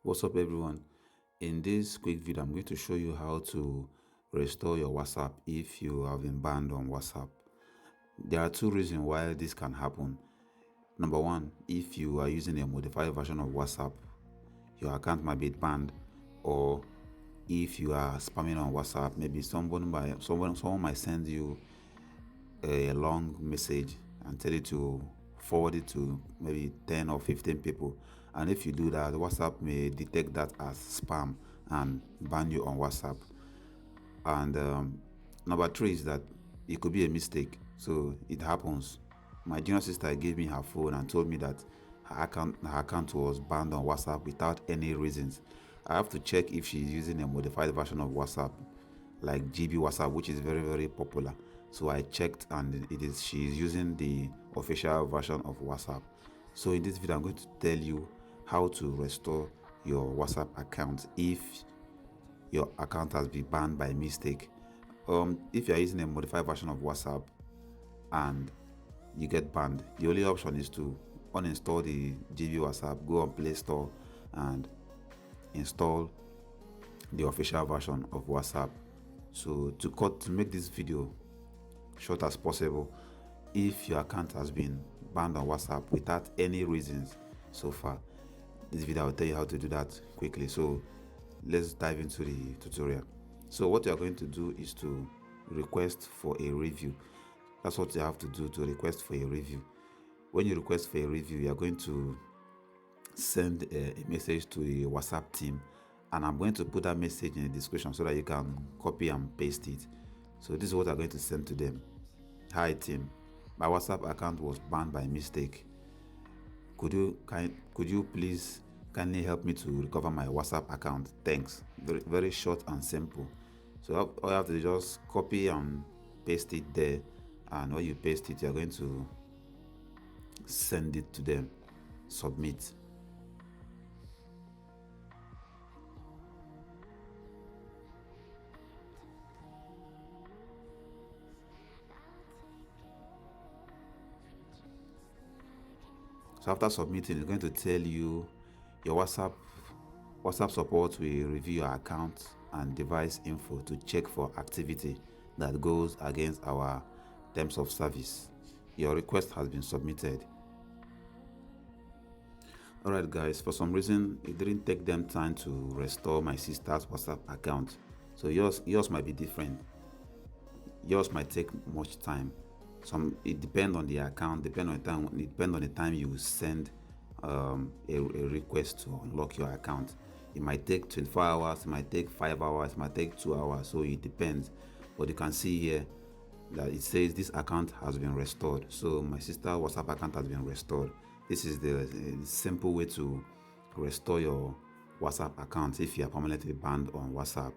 What's up, everyone? In this quick video, I'm going to show you how to restore your WhatsApp if you have been banned on WhatsApp. There are two reasons why this can happen. Number one, if you are using a modified version of WhatsApp, your account might be banned, or if you are spamming on WhatsApp, maybe someone might send you a long message and tell you to forward it to maybe 10 or 15 people, and if you do that, WhatsApp may detect that as spam and ban you on WhatsApp. And number three is that it could be a mistake, so it happens. My junior sister gave me her phone and told me that her account was banned on WhatsApp without any reasons. I have to check if she's using a modified version of WhatsApp, like GB WhatsApp, which is very, very popular. So I checked, and she's using the official version of WhatsApp. So in this video, I'm going to tell you how to restore your WhatsApp account if your account has been banned by mistake. If you are using a modified version of WhatsApp and you get banned, the only option is to uninstall the GB WhatsApp, go on Play Store and install the official version of WhatsApp. So to make this video short as possible, if your account has been banned on WhatsApp without any reasons so far, this video will tell you how to do that quickly. So let's dive into the tutorial. So what you are going to do is to request for a review. That's what you have to do, to request for a review. When you request for a review, you are going to send a message to the WhatsApp team, and I'm going to put that message in the description so that you can copy and paste it. So this is what I'm going to send to them. Hi team, my WhatsApp account was banned by mistake. Could you please kindly help me to recover my WhatsApp account? Thanks. Very, very short and simple. So all you have to do is just copy and paste it there, and when you paste it, you're going to send it to them. Submit. So after submitting, it's going to tell you your WhatsApp support will review your account and device info to check for activity that goes against our terms of service. Your request has been submitted. Alright guys, for some reason it didn't take them time to restore my sister's WhatsApp account. So yours might be different. Yours might take much time. It depends on the account, depend on the time you send a request to unlock your account. It might take 24 hours, it might take 5 hours, it might take 2 hours, so it depends. But you can see here that it says this account has been restored. So my sister's WhatsApp account has been restored. This is the simple way to restore your WhatsApp account if you are permanently banned on WhatsApp.